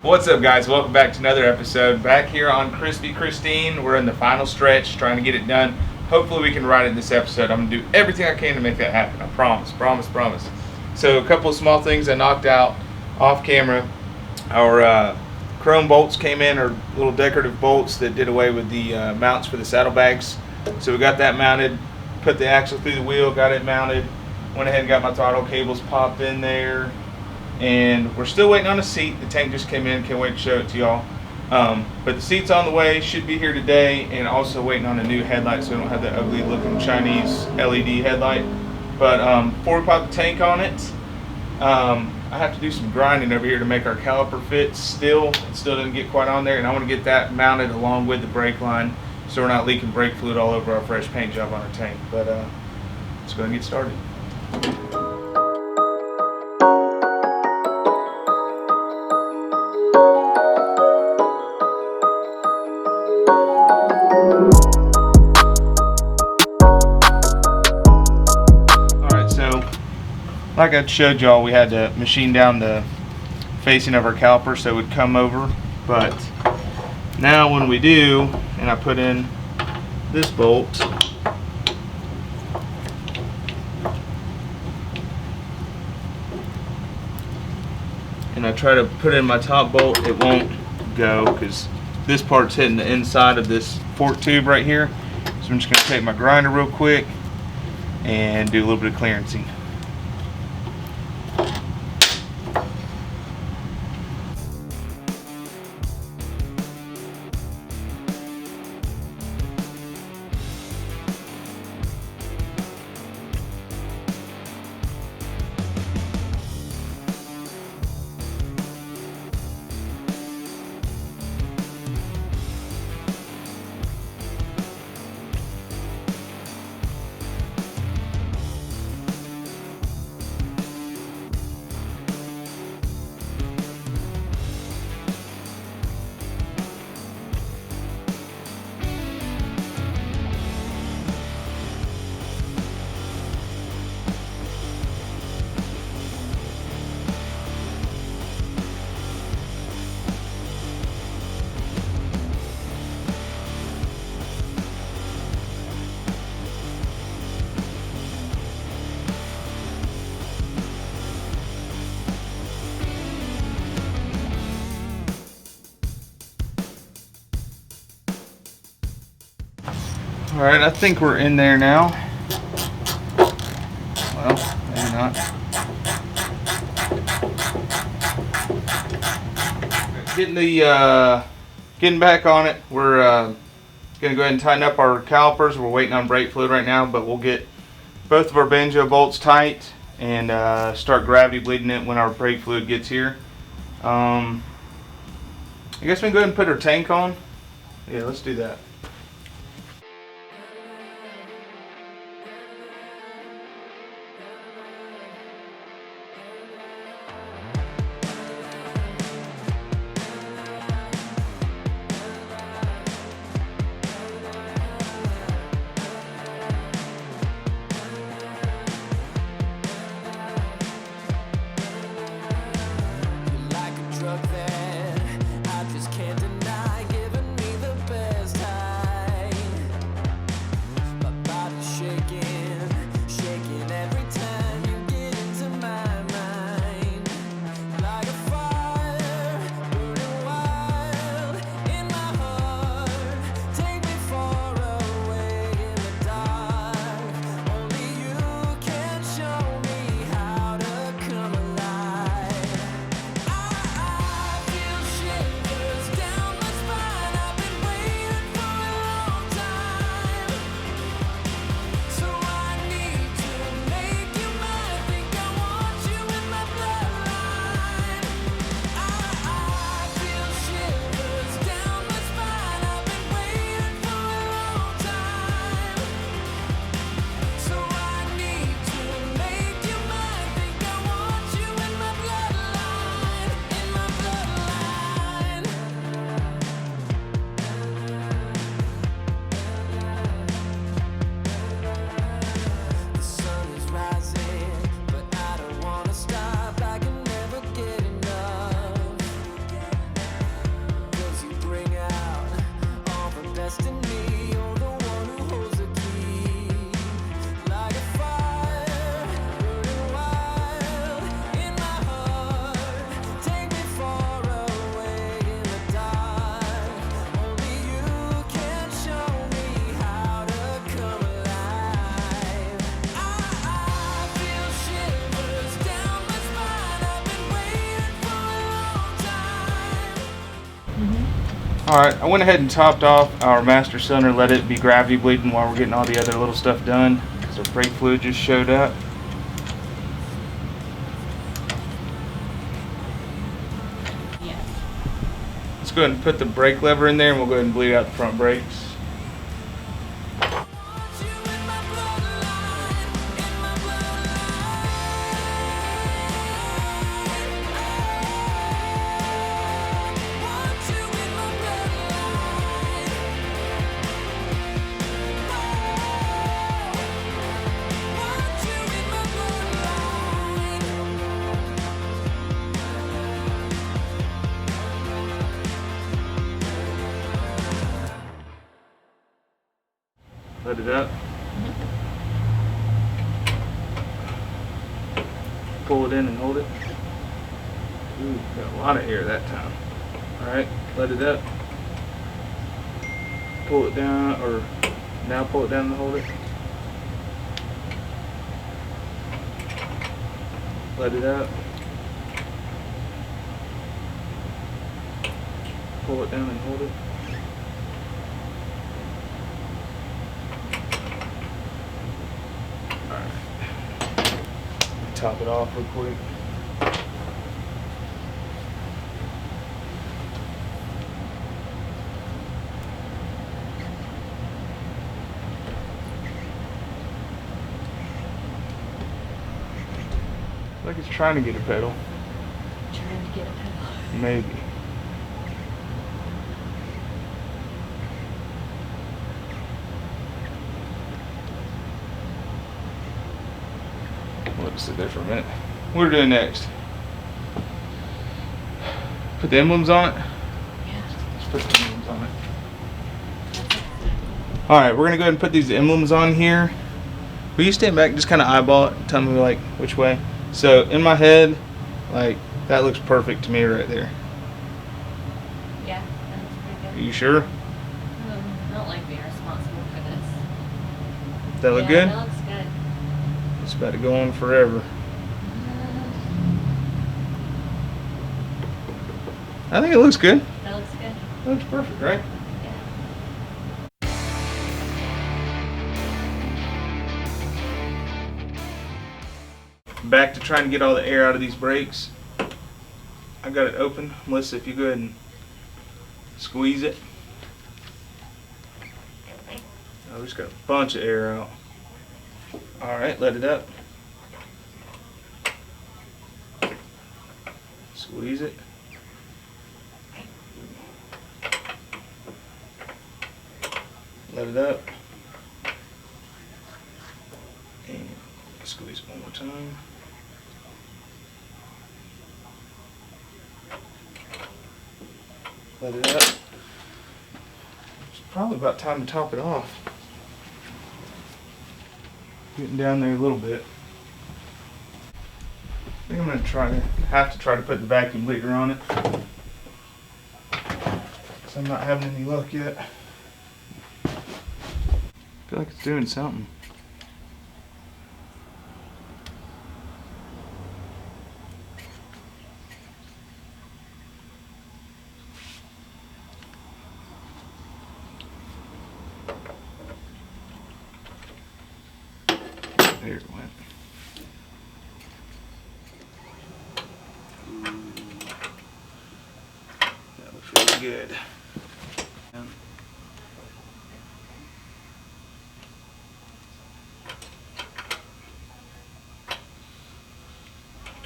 What's up, guys? Welcome back to another episode. Back here on Crispy Christine. We're in the final stretch, trying to get it done. Hopefully we can ride it in this episode. I'm going to do everything I can to make that happen. I promise, promise, promise. So a couple of small things I knocked out off camera. Our chrome bolts came in, or little decorative bolts that did away with the mounts for the saddlebags. So we got that mounted, put the axle through the wheel, got it mounted, went ahead and got my throttle cables popped in there. And we're still waiting on a seat. The tank just came in. Can't wait to show it to y'all. But the seat's on the way. Should be here today. And also waiting on a new headlight so we don't have that ugly looking Chinese LED headlight. But before we pop the tank on it, I have to do some grinding over here to make our caliper fit still. It still doesn't get quite on there. And I want to get that mounted along with the brake line so we're not leaking brake fluid all over our fresh paint job on our tank. But let's go and get started. Like I showed y'all, we had to machine down the facing of our caliper so it would come over, but now when we do, and I put in this bolt, and I try to put in my top bolt, it won't go because this part's hitting the inside of this fork tube right here. So I'm just going to take my grinder real quick and do a little bit of clearancing. Alright, I think we're in there now. Well, maybe not. Getting back on it. We're gonna go ahead and tighten up our calipers. We're waiting on brake fluid right now, but we'll get both of our banjo bolts tight and start gravity bleeding it when our brake fluid gets here. I guess we can go ahead and put our tank on. Yeah, let's do that. That I just can't deny, giving me the best time. Alright, I went ahead and topped off our master cylinder, let it be gravity bleeding while we're getting all the other little stuff done, because our brake fluid just showed up. Yes. Let's go ahead and put the brake lever in there and we'll go ahead and bleed out the front brakes. Let it up. Pull it in and hold it. Ooh, got a lot of air that time. Alright, let it up. Pull it down, or now pull it down and hold it. Let it up. Pull it down and hold it. Top it off real quick. Like it's trying to get a pedal. Trying to get a pedal. Maybe. Let's sit there for a minute. What are we doing next? Put the emblems on it? Yeah. Let's put the emblems on it. Alright, we're going to go ahead and put these emblems on here. Will you stand back and just kind of eyeball it and tell me like which way? So in my head, like that looks perfect to me right there. Yeah, that looks pretty good. Are you sure? I don't like being responsible for this. That look good? That looks good. It's about to go on forever. I think it looks good. That looks good. That looks perfect, right? Yeah. Back to trying to get all the air out of these brakes. I got it open. Melissa, if you go ahead and squeeze it. Oh, we just got a bunch of air out. Alright, let it up. Squeeze it. Let it up. And squeeze it one more time. Let it up. It's probably about time to top it off. Getting down there a little bit. I think I'm going to have to try to put the vacuum leader on it. Because I'm not having any luck yet. I feel like it's doing something. There it went. That looks really good.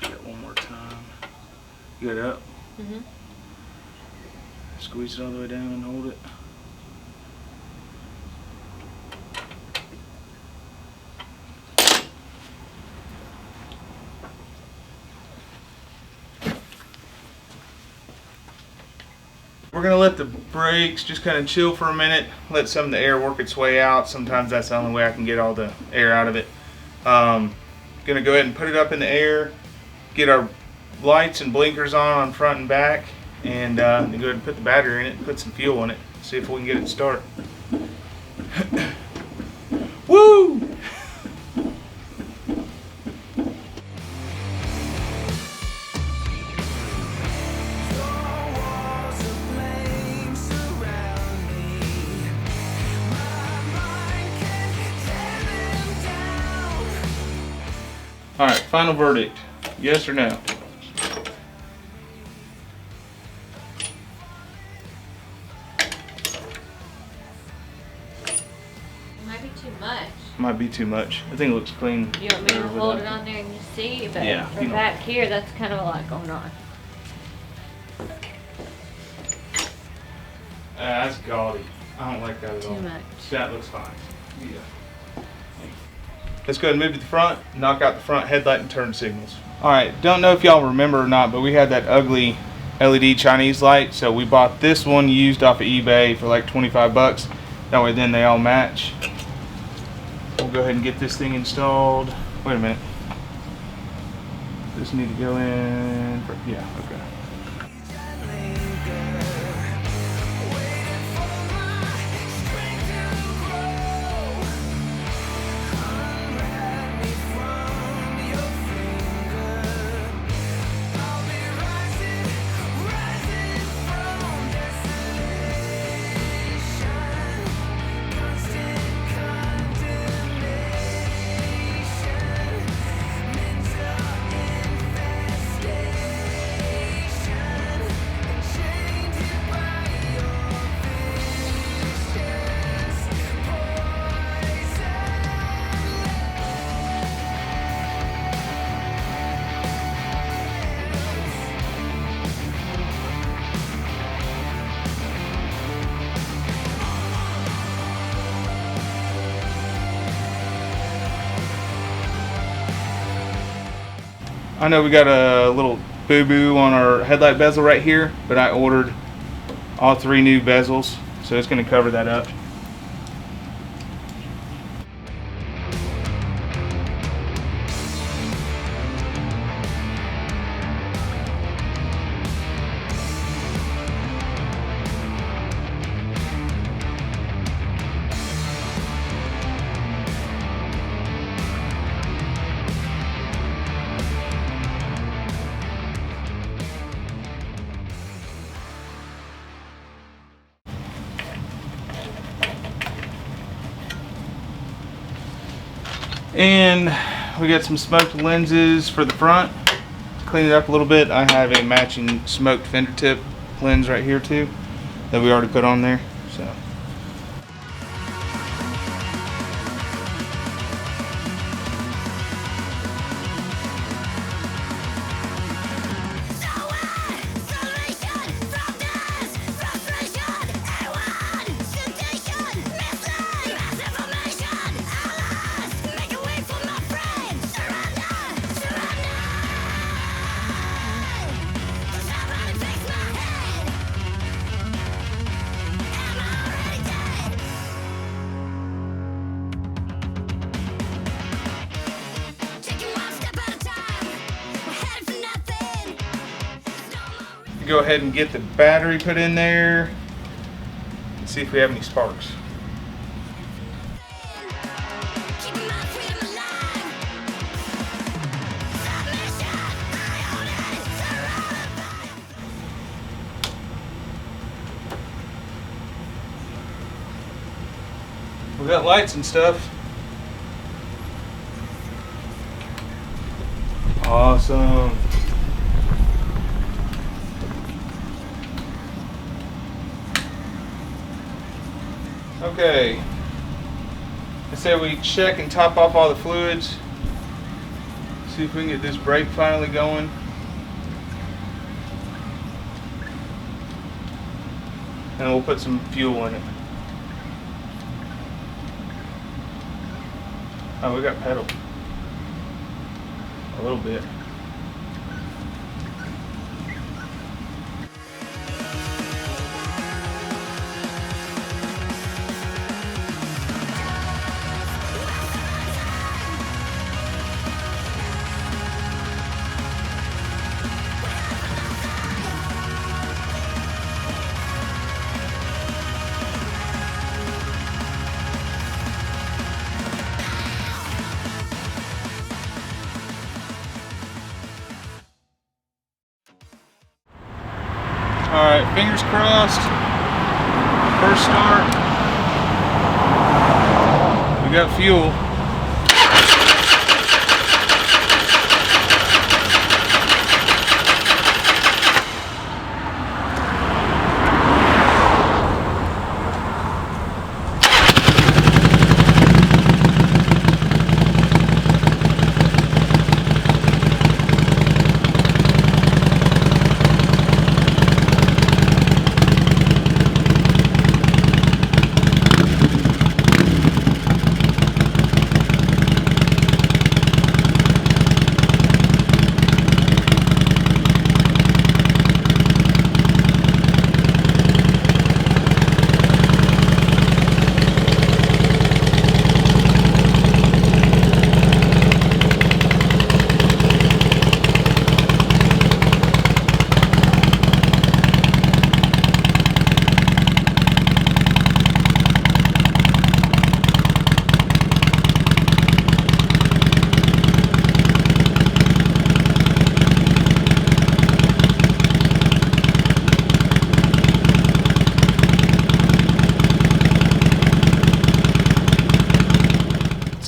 Do that one more time. Get it up. Mm-hmm. Squeeze it all the way down and hold it. We're going to let the brakes just kind of chill for a minute, let some of the air work its way out. Sometimes that's the only way I can get all the air out of it. Going to go ahead and put it up in the air, get our lights and blinkers on front and back, and then go ahead and put the battery in it and put some fuel in it, see if we can get it to start. Woo! All right, final verdict. Yes or no? Might be too much. Might be too much. I think it looks clean. You want me to better hold without it on there and you see? But Yeah, from you know. back here, that's kind of a lot going on. That's gaudy. I don't like that at all. Too much. That looks fine. Yeah. Let's go ahead and move to the front, knock out the front headlight and turn signals. Alright, don't know if y'all remember or not, but we had that ugly LED Chinese light, so we bought this one used off of eBay for like 25 bucks. That way then they all match. We'll go ahead and get this thing installed. Wait a minute. This need to go in for, yeah, okay. I know we got a little boo-boo on our headlight bezel right here, but I ordered all 3 new bezels, so it's going to cover that up. And we got some smoked lenses for the front. To clean it up a little bit, I have a matching smoked fender tip lens right here too that we already put on there. So. Go ahead and get the battery put in there and see if we have any sparks. We got lights and stuff. Awesome. Okay, I say we check and top off all the fluids, see if we can get this brake finally going. And we'll put some fuel in it. Oh, we got pedal. A little bit. Alright, fingers crossed. First start. We got fuel.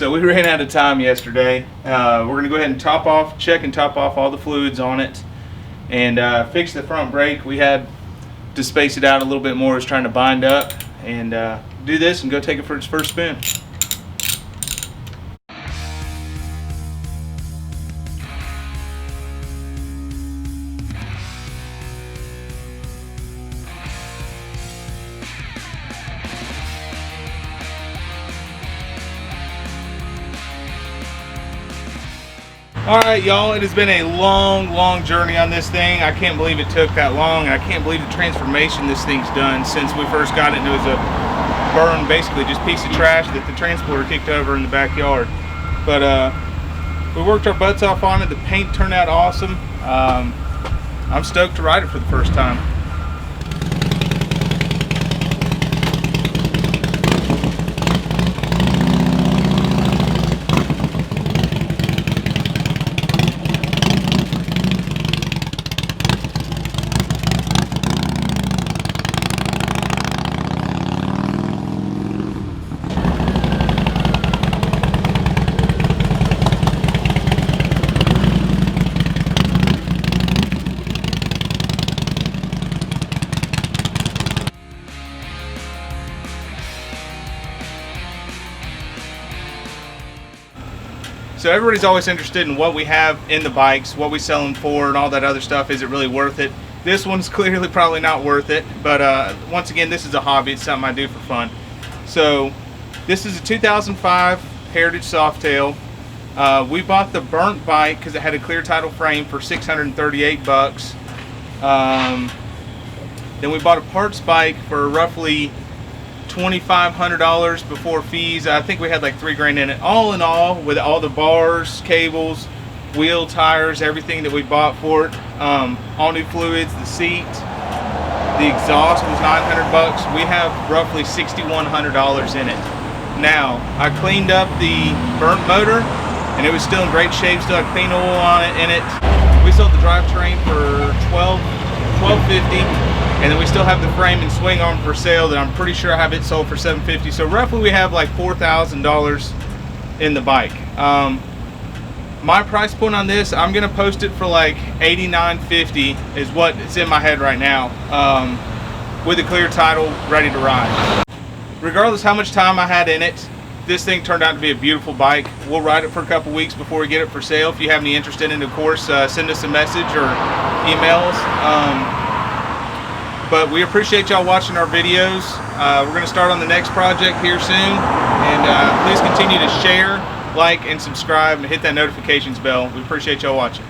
So we ran out of time yesterday. We're going to go ahead and check and top off all the fluids on it, and fix the front brake. We had to space it out a little bit more. I was trying to bind up, and do this and go take it for its first spin. Alright y'all, it has been a long journey on this thing. I can't believe it took that long, and I can't believe the transformation this thing's done since we first got it. It was a burned, basically just piece of trash that the transporter kicked over in the backyard. But we worked our butts off on it. The paint turned out awesome. I'm stoked to ride it for the first time. So everybody's always interested in what we have in the bikes, what we sell them for, and all that other stuff. Is it really worth it? This one's clearly probably not worth it, but once again, this is a hobby. It's something I do for fun. So this is a 2005 Heritage Softail. We bought the burnt bike because it had a clear title frame for $638. Then we bought a parts bike for roughly $2,500 before fees. I think we had like $3,000 in it. All in all, with all the bars, cables, wheel tires, everything that we bought for it, all new fluids, the seat, the exhaust was $900. We have roughly $6,100 in it. Now, I cleaned up the burnt motor, and it was still in great shape. Still had clean oil on it. We sold the drivetrain for $1,250. And then we still have the frame and swing arm for sale that I'm pretty sure I have it sold for $750. So roughly we have like $4,000 in the bike. My price point on this, I'm gonna post it for like $89.50 is what is in my head right now, with a clear title, ready to ride. Regardless how much time I had in it, this thing turned out to be a beautiful bike. We'll ride it for a couple weeks before we get it for sale. If you have any interest in it, of course, send us a message or email us. But we appreciate y'all watching our videos. We're going to start on the next project here soon. And please continue to share, like, and subscribe, and hit that notifications bell. We appreciate y'all watching.